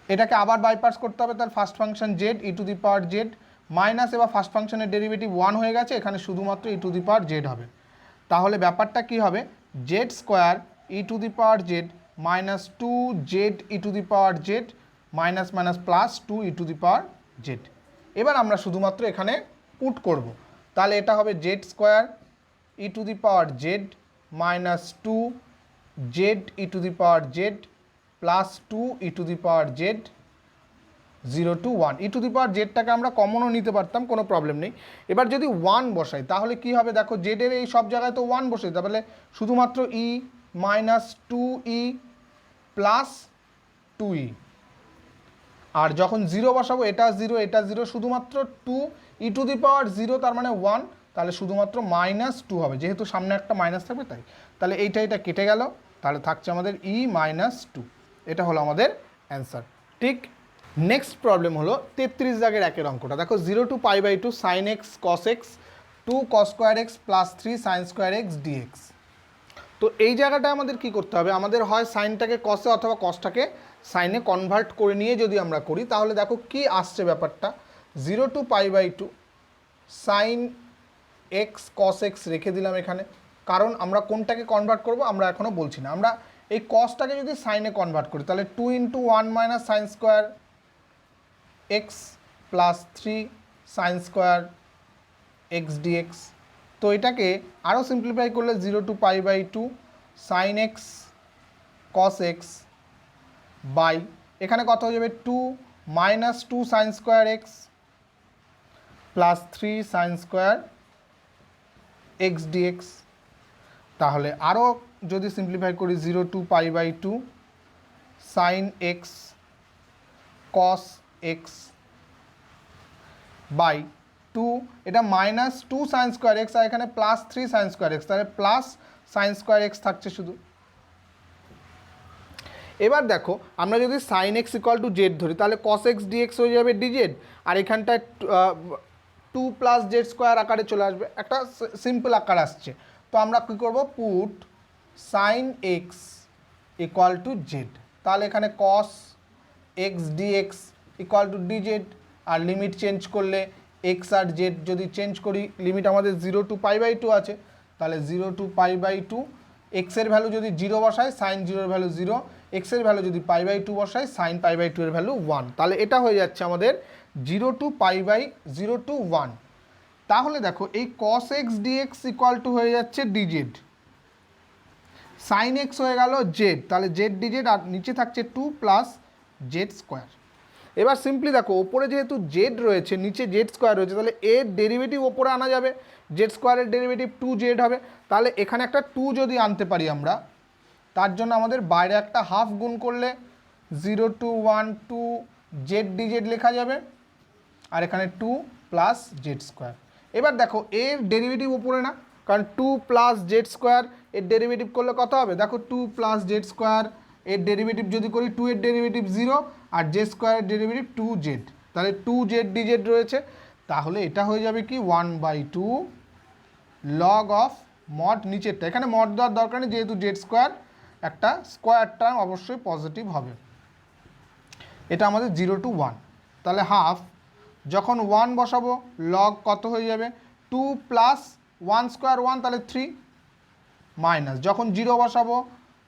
এটাকে আবার বাইপার্টস করতে হবে, তার first function Z E to the power z minus, এবার ফার্স্ট ফাংশনের ডেরিভেটিভ 1 হয়ে গেছে, এখানে শুধুমাত্র ই টু দি পাওয়ার জেড হবে, তাহলে ব্যাপারটা কি হবে, z square e to the power z minus 2z e to the power z minus minus plus 2 e to the power z. এবার আমরা শুধুমাত্র এখানে পুট করব, তাহলে এটা হবে z square e to the power z minus 2z e to the power z plus 2 e to the power z 0 to 1, e to the power জেডটাকে আমরা কমনও নিতে পারতাম, কোনো প্রবলেম নেই। এবার যদি 1 বসাই তাহলে কি হবে, দেখো জেডের এই সব জায়গায় তো 1 বসে, তাহলে শুধুমাত্র ই মাইনাস 2e প্লাস 2e, আর যখন 0 বসাবো এটা 0 এটা 0, শুধুমাত্র 2 ই টু দি পাওয়ার 0 তার মানে 1, তাহলে শুধুমাত্র -2 হবে, যেহেতু সামনে একটা মাইনাস থাকবে তাই, তাহলে এটা কেটে গেল, তাহলে থাকছে আমাদের e -2, এটা হলো আমাদের অ্যান্সার। ঠিক, নেক্সট প্রবলেম হলো 33 দাগের একের অঙ্কটা, দেখো 0 to π/2 sin x cos x 2 cos square x plus 3 sin square x dx। তো এই জায়গাটা আমাদের কি করতে হবে, আমাদের হয় সাইনটাকে কসে অথবা কসটাকে সাইনে কনভার্ট করে নিয়ে যদি আমরা করি, তাহলে দেখো কি আসছে ব্যাপারটা, 0 to π/2 sine x cos x রেখে দিলাম এখানে, কারণ আমরা কোনটাকে কনভার্ট করব আমরা এখনও বলছি না, আমরা এই কসটাকে যদি সাইনে কনভার্ট করি তাহলে 2 × 1 - sin square x plus 3 sin square x dx. তো এটাকে আরও সিম্পলিফাই করলে 0 to π/2 sin x cos x by এখানে কত হয়ে যাবে 2 - 2 sin square x plus 3 sin square x dx। তাহলে আরও যদি সিম্পলিফাই করি 0 to π/2 sin x cos x by two, এটা minus two sine square x, আর এখানে plus three sine square x, তাহলে প্লাস সাইন স্কোয়ার এক্স থাকছে শুধু। এবার দেখো আমরা যদি sine x equal to z ধরি তাহলে কস এক্স ডিএক্স হয়ে যাবে ডিজেড, আর এখানটায় টু প্লাস জেড স্কোয়ার আকারে চলে আসবে, একটা সিম্পল আকার আসছে। তো আমরা কী করব, put sine x equal to z, তাহলে এখানে cos x dx equal to DZ, আর লিমিট চেঞ্জ করলে এক্স আর জেড যদি চেঞ্জ করি, লিমিট আমাদের 0 to π/2 আছে, তাহলে 0 to π/2, এক্সের ভ্যালু যদি 0 বসায় সাইন 0 এর ভ্যালু 0, এক্সের ভ্যালু যদি π/2 বসায় সাইন π/2 এর ভ্যালু 1, তাহলে এটা হয়ে যাচ্ছে আমাদের 0 to π/0 to 1। তাহলে দেখো এই cos x dx equal to হয়ে যাচ্ছে ডিজেড, সাইন এক্স হয়ে গেল জেড, তাহলে জেড ডিজেড, আর নিচে থাকছে 2 প্লাস জেড স্কোয়ার। এবার সিম্পলি দেখো ওপরে যেহেতু জেড রয়েছে নিচে জেড স্কোয়ার রয়েছে, তাহলে এর ডেরিভেটিভ ওপরে আনা যাবে, জেড স্কোয়ারের ডেরিভেটিভ 2z হবে, তাহলে এখানে একটা 2 যদি আনতে পারি আমরা, তার জন্য আমাদের বাইরে একটা হাফ গুণ করলে 0 to 1 2 জেড ডিজেড লেখা যাবে, আর এখানে 2 প্লাস জেড স্কোয়ার। এবার দেখো এর ডেরিভেটিভ ওপরে না, কারণ 2 প্লাস জেড স্কোয়ার এর ডেরিভেটিভ করলে কত হবে, দেখো 2 প্লাস জেড স্কোয়ার এর ডেরিভেটিভ যদি করি 2 এর ডেরিভেটিভ 0, আর জেড স্কোয়ারের ডেরিভেটিভ 2z, তাহলে 2z ডিজেড রয়েছে, তাহলে এটা হয়ে যাবে কি 1/2 লগ অফ মড, নিচেরটা এখানে মড দেওয়ার দরকার নেই যেহেতু জেড স্কোয়ার একটা স্কোয়ার টার্ম অবশ্যই পজিটিভ হবে, এটা আমাদের 0 to 1, তাহলে হাফ যখন 1 বসাবো লগ কত হয়ে যাবে 2 প্লাস 1 স্কোয়ার 1, তাহলে 3, মাইনাস যখন 0 বসাবো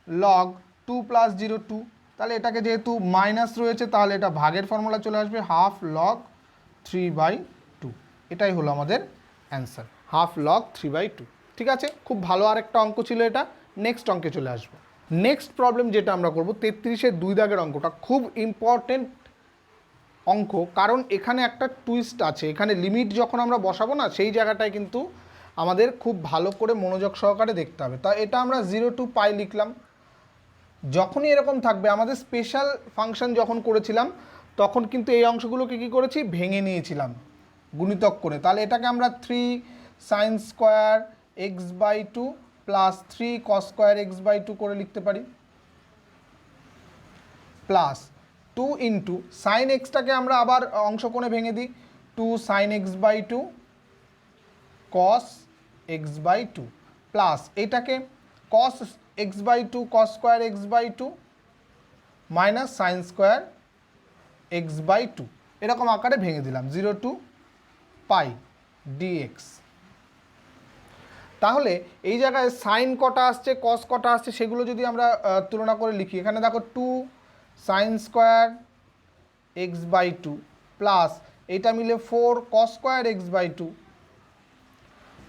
লগ 2 প্লাস 0 2, তাহলে এটাকে যেহেতু মাইনাস রয়েছে তাহলে এটা ভাগের ফর্মুলা চলে আসবে, হাফ লগ 3/2, এটাই হলো আমাদের অ্যান্সার, হাফ লগ 3/2। ঠিক আছে, খুব ভালো আরেকটা অঙ্ক ছিল এটা। নেক্সট অঙ্কে চলে আসবো। নেক্সট প্রবলেম যেটা আমরা করব 33-এর 2 দাগের অঙ্কটা খুব ইম্পর্টেন্ট অঙ্ক, কারণ এখানে একটা টুইস্ট আছে, এখানে লিমিট যখন আমরা বসাবো না সেই জায়গাটায় কিন্তু আমাদের খুব ভালো করে মনোযোগ সহকারে দেখতে হবে। তা এটা আমরা 0 to π লিখলাম, যখনই এরকম থাকবে, আমাদের স্পেশাল ফাংশন যখন করেছিলাম তখন কিন্তু এই অংশগুলোকে কী করেছি, ভেঙে নিয়েছিলাম গুণিতক করে, তাহলে এটাকে আমরা 3 সাইন স্কোয়ার x/2 প্লাস 3 কস স্কোয়ার x/2 করে লিখতে পারি, প্লাস 2 ইন্টু সাইন এক্সটাকে আমরা আবার অংশকোণে ভেঙে দিই, 2 sign x/2 cos x/2 plus এটাকে কস x/2 কস square x/2 minus sine square x/2, এরকম আকারে ভেঙে দিলাম 0 to π dx। তাহলে এই জায়গায় সাইন কটা আসছে কস কটা আসছে সেগুলো যদি আমরা তুলনা করে লিখি, এখানে দেখো 2 সাইন স্কোয়ার x/2 প্লাস এটা মিলে 4 cos square x/2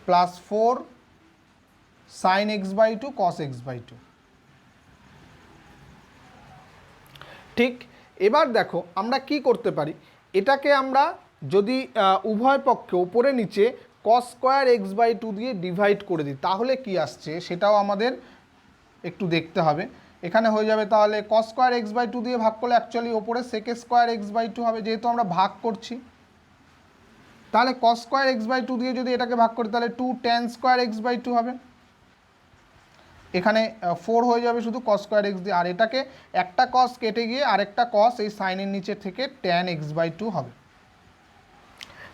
plus 4 sine x/2 cos x/2। ঠিক, এবার দেখো আমরা কি করতে পারি, এটাকে আমরা যদি উভয় পক্ষে ওপরে নিচে কস স্কোয়ার x/2 দিয়ে ডিভাইড করে দিই তাহলে কি আসছে সেটাও আমাদের একটু দেখতে হবে। এখানে হয়ে যাবে তাহলে কস স্কোয়ার x/2 দিয়ে ভাগ করলে অ্যাকচুয়ালি ওপরে সেক স্কোয়ার x/2 হবে, যেহেতু আমরা ভাগ করছি, তাহলে কস স্কোয়ার x/2 দিয়ে যদি এটাকে ভাগ করি তাহলে 2 ট্যান স্কোয়ার x/2 হবে, এখানে 4 হয়ে যাবে শুধু কস স্কোয়ার x দিয়ে, আর এটাকে একটা কস কেটে গিয়ে আরেকটা কস এই সাইনের নিচে থেকে ট্যান x/2 হবে।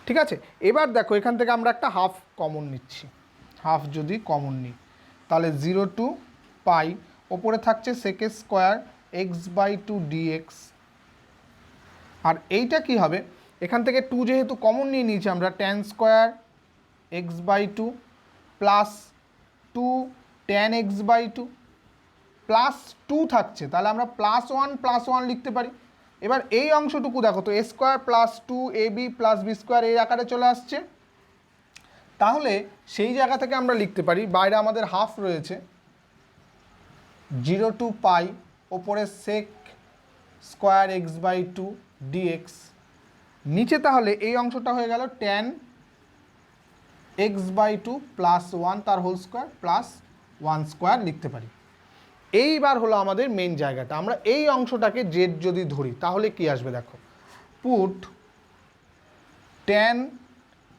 ঠিক আছে, এবার দেখো এখান থেকে আমরা একটা হাফ কমন নিচ্ছি, হাফ যদি কমন নিই তাহলে 0 to π, ওপরে থাকছে সেক স্কোয়ার x/2 dx, আর এইটা কি হবে, এখান থেকে 2 যেহেতু কমন নিয়ে নিয়েছি আমরা, tan square x/2 plus 2 tan x/2 plus 2 থাকছে, তাহলে আমরা +1 লিখতে পারি। এবার এই অংশটুকু দেখো তো a square plus 2ab plus b square এই আকারে চলে আসছে, তাহলে সেই জায়গা থেকে আমরা লিখতে পারি, বাইরে আমাদের হাফ রয়েছে 0 to π, ওপরে সেক স্কোয়ার x/2 dx, নিচে তাহলে এই অংশটা হয়ে গেল ট্যান x/2 প্লাস 1 তার হোল স্কোয়ার প্লাস 1 স্কোয়ার লিখতে পারি। এইবার হলো আমাদের মেন জায়গাটা, আমরা এই অংশটাকে জেড যদি ধরি তাহলে কি আসবে দেখো, put tan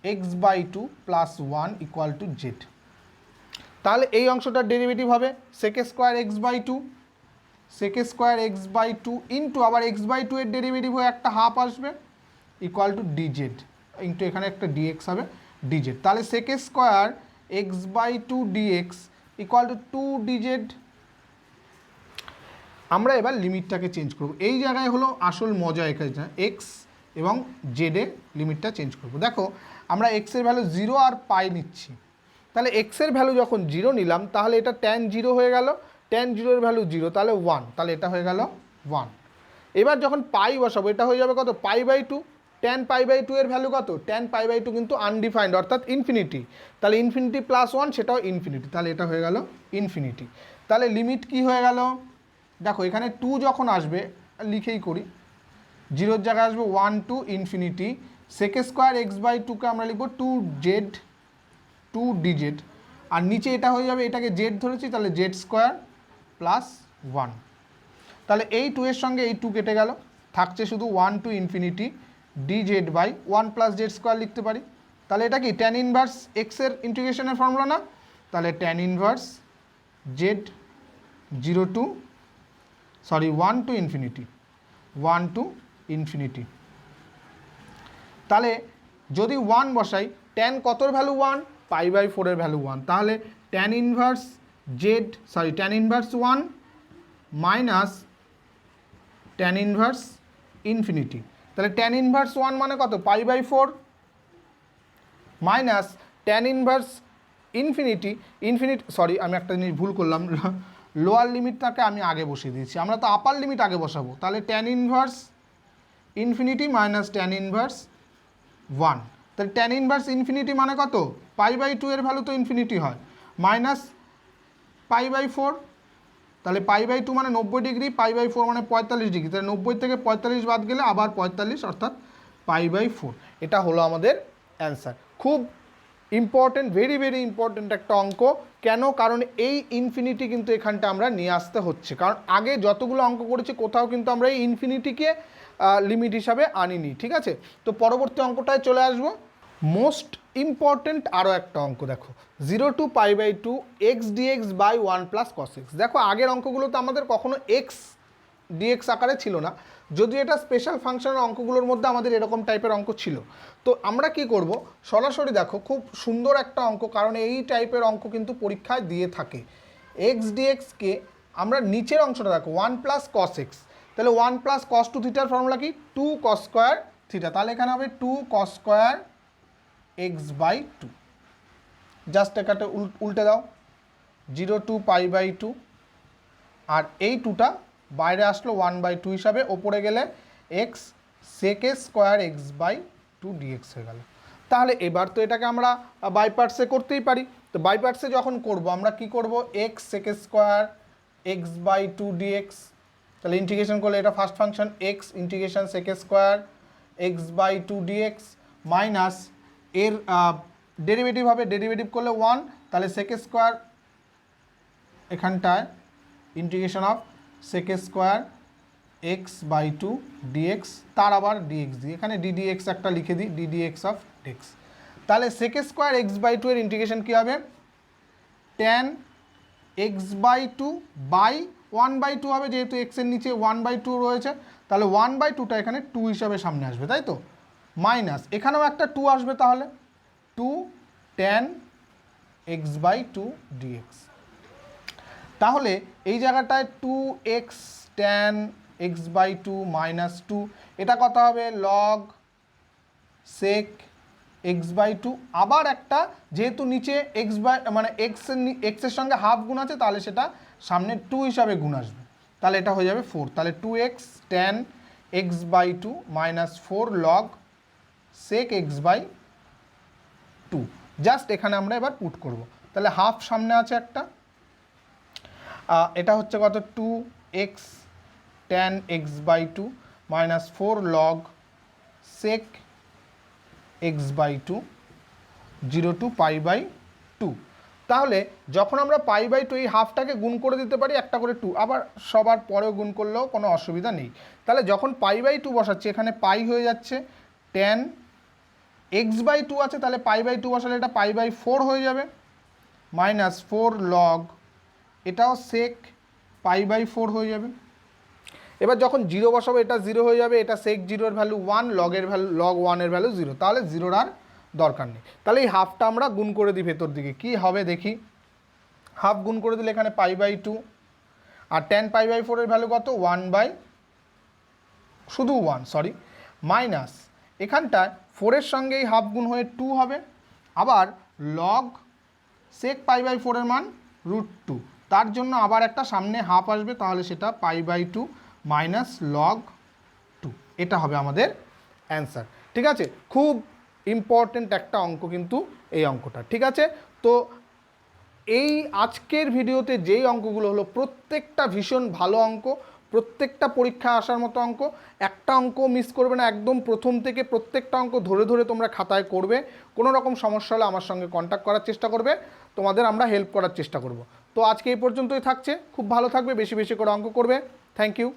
x by two plus one equal to z. তাহলে এই অংশটার ডেরিভেটিভ হবে sec square x by two, sec square x by two into আবার এক্স বাই টু এর ডেরিভেটিভ হয়ে একটা হাফ আসবে ইকুয়াল টু ডিজেড ইন্টু এখানে একটা ডিএক্স হবে ডিজেড। তাহলে sec square x by two dx equal to two dz. আমরা এবার লিমিটটাকে চেঞ্জ করব, এই জায়গায় হলো আসল মজা এখানে, এক্স এবং জেডে লিমিটটা চেঞ্জ করব। দেখো আমরা এক্সের ভ্যালু 0 আর পাই নিচ্ছি, তাহলে এক্সের ভ্যালু যখন 0 নিলাম তাহলে এটা ট্যান 0 হয়ে গেল, ট্যান 0 এর ভ্যালু 0 তাহলে 1, তাহলে এটা হয়ে গেল 1। এবার যখন পাই বসাবো এটা হয়ে যাবে কত, pi by two. Tan pi by two এর ভ্যালু কত, ট্যান পাই বাই টু কিন্তু আনডিফাইন্ড অর্থাৎ ইনফিনিটি, তাহলে ইনফিনিটি প্লাস 1 সেটাও ইনফিনিটি, তাহলে এটা হয়ে গেল ইনফিনিটি। তাহলে লিমিট কি হয়ে গেল, দেখো এখানে 2 যখন আসবে লিখেই করি, 0 জায়গায় আসবে 1 to infinity, sec square x by টুকে আমরা লিখবো টু জেড, টু ডিজেড, আর নিচে এটা হয়ে যাবে, এটাকে জেড ধরেছি তাহলে জেড স্কোয়ার প্লাস 1। তাহলে এই 2 এর সঙ্গে এই 2 কেটে গেল, থাকছে শুধু 1 to infinity dz by 1 plus z square লিখতে পারি। তাহলে এটা কি ট্যান ইনভার্স এক্সের ইন্টিগ্রেশনের ফর্মুলা না, তাহলে tan inverse z 1 to infinity, 1 to infinity. তাহলে যদি 1 বসাই, ট্যান কতর ভ্যালু 1, পাই বাই 4 এর ভ্যালু 1, তাহলে tan inverse tan inverse 1 minus tan inverse infinity. তাহলে ট্যান ইনভার্স 1 মানে কত, pi by 4 minus tan inverse infinity, আমি একটা জিনিস ভুল করলাম, লোয়ার লিমিটটাকে আমি আগে বসিয়ে দিয়েছি, আমরা তো আপার লিমিট আগে বসাবো। তাহলে tan inverse infinity minus tan inverse 1, তাহলে ট্যান ইনভার্স ইনফিনিটি মানে কত, পাই বাই 2 এর ভ্যালু তো ইনফিনিটি হয়, মাইনাস পাই বাই 4, তাহলে পাই বাই 2 মানে 90 ডিগ্রি, পাই বাই 4 মানে 45 ডিগ্রি, তাহলে 90 থেকে 45 বাদ গেলে আবার 45 অর্থাৎ পাই বাই 4। এটা হলো আমাদের অ্যান্সার। খুব ইম্পর্টেন্ট, ভেরি ভেরি ইম্পর্টেন্ট একটা অঙ্ক। কেন, কারণ এই ইনফিনিটি কিন্তু এখানটা আমরা নিয়ে আসতে হচ্ছে, কারণ আগে যতগুলো অঙ্ক করেছি কোথাও কিন্তু আমরা এই ইনফিনিটিকে লিমিট হিসাবে আনিনি, ঠিক আছে। তো পরবর্তী অঙ্কটায় চলে আসবো, মোস্ট ইম্পর্টেন্ট আরও একটা অঙ্ক। দেখো 0 to pi by 2 x dx by 1 plus cos x. দেখো আগের অঙ্কগুলোতে আমাদের কখনো এক্স ডিএক্স আকারে ছিল না, যদিও এটা স্পেশাল ফাংশনের অঙ্কগুলোর মধ্যে আমাদের এরকম টাইপের অঙ্ক ছিল। তো আমরা কি করব, সরাসরি দেখো খুব সুন্দর একটা অঙ্ক, কারণ এই টাইপের অঙ্ক কিন্তু পরীক্ষায় দিয়ে থাকে। এক্স ডিএক্সকে আমরা নিচের অংশটা দেখো 1 প্লাস কস এক্স, তাহলে 1 প্লাস কস টু থিটার ফর্মুলা কি, 2 কস স্কোয়ার থিটা, তাহলে এখানে হবে 2 cos square x by 2। Just এটাকে উল্টে দাও, 0 টু পাই বাই 2, আর এই 2টা বাইরে আসলো 1/2 হিসাবে, ওপরে গেলে x sec square x by 2 dx হয়ে গেল। তাহলে এবার তো এটাকে আমরা বাই পার্টসে করতেই পারি, তো বাই পার্টসে যখন করব আমরা কি করব, x sec square x by 2 dx, তাহলে ইন্টিগ্রেশন করলে এটা first function x integration sec square x by 2 dx minus এর ডেরিভেটিভ হবে, ডেরিভেটিভ করলে 1, তাহলে সেক স্কোয়ার এখানটায় integration of sec square x by 2 dx, তার আবার ডিএক্স দিয়ে এখানে ডিডিএক্স একটা লিখে দিই, ডিডিএক্স অফ এক্স। তাহলে সেক স্কোয়ার এক্স বাই 2 এর ইন্টিগ্রেশন কী হবে, ট্যান এক্স বাই 2 বাই 1/2 হবে, যেহেতু এক্সের নিচে 1/2 রয়েছে, তাহলে 1/2টা এখানে 2 হিসাবে সামনে আসবে, তাই তো, মাইনাস এখানেও একটা 2 আসবে, তাহলে 2 ট্যান এক্স বাই 2 ডিএক্স। তাহলে এই জায়গাটায় 2x tan x by 2 minus 2, এটা কত হবে, লগ সেক এক্স বাই 2, আবার একটা যেহেতু নিচে এক্স বাই মানে এক্সের সঙ্গে হাফ গুণ আছে, তাহলে সেটা সামনে 2 হিসাবে গুণ আসবে, তাহলে এটা হয়ে যাবে 4, তাহলে 2x tan x by 2 minus 4 log sec x by 2। Just এখানে আমরা এবার পুট করব, তাহলে হাফ সামনে আছে একটা, এটা হচ্ছে কত, 2x tan x by 2 minus 4 log sec x by 2 0 to pi by 2। তাহলে যখন আমরা পাই বাই 2 এই হাফটাকে গুণ করে দিতে পারি একটা করে 2, আবার সবার পরেও গুণ করলেও কোনো অসুবিধা নেই। তাহলে যখন পাই বাই 2 বসাচ্ছি এখানে পাই হয়ে যাচ্ছে ট্যান x/2 আছে, তাহলে π/2 বসালে এটা π/4 হয়ে যাবে, মাইনাস 4 লগ, এটাও সেক π/4 হয়ে যাবে। এবার যখন 0 বসাবো এটা 0 হয়ে যাবে, এটা সেক 0 এর ভ্যালু 1, লগের ভ্যালু লগ 1 এর ভ্যালু 0, তাহলে 0 আর দরকার নেই। তাহলে এই হাফটা আমরা গুণ করে দিই ভেতর দিকে, কি হবে দেখি। হাফ গুণ করে দিলে এখানে π/2, আর tan π/4 এর ভ্যালু কত, 1, মাইনাস এখানটায় 4 এর সঙ্গে এই হাফ গুণ হয়ে 2 হবে, আবার লগ সেক π/4 এর মান √2, তার জন্য আবার একটা সামনে হাফ আসবে, তাহলে সেটা π/2 মাইনাস লগ 2, এটা হবে আমাদের অ্যান্সার। ঠিক আছে, খুব ইম্পর্টেন্ট একটা অঙ্ক কিন্তু এই অঙ্কটা। ঠিক আছে, তো এই আজকের ভিডিওতে যেই অঙ্কগুলো হলো প্রত্যেকটা ভীষণ ভালো অঙ্ক, প্রত্যেকটা পরীক্ষা আসার মতো অঙ্ক, একটা অঙ্ক মিস করবে না, একদম প্রথম থেকে প্রত্যেকটা অঙ্ক ধরে ধরে তোমরা খাতায় করবে। কোনো রকম সমস্যা হলে আমার সঙ্গে কন্ট্যাক্ট করার চেষ্টা করবে, তোমাদের আমরা হেল্প করার চেষ্টা করব। তো আজকে এই পর্যন্তই থাকছে, খুব ভালো থাকবে, বেশি বেশি করে অঙ্ক করবে। Thank you.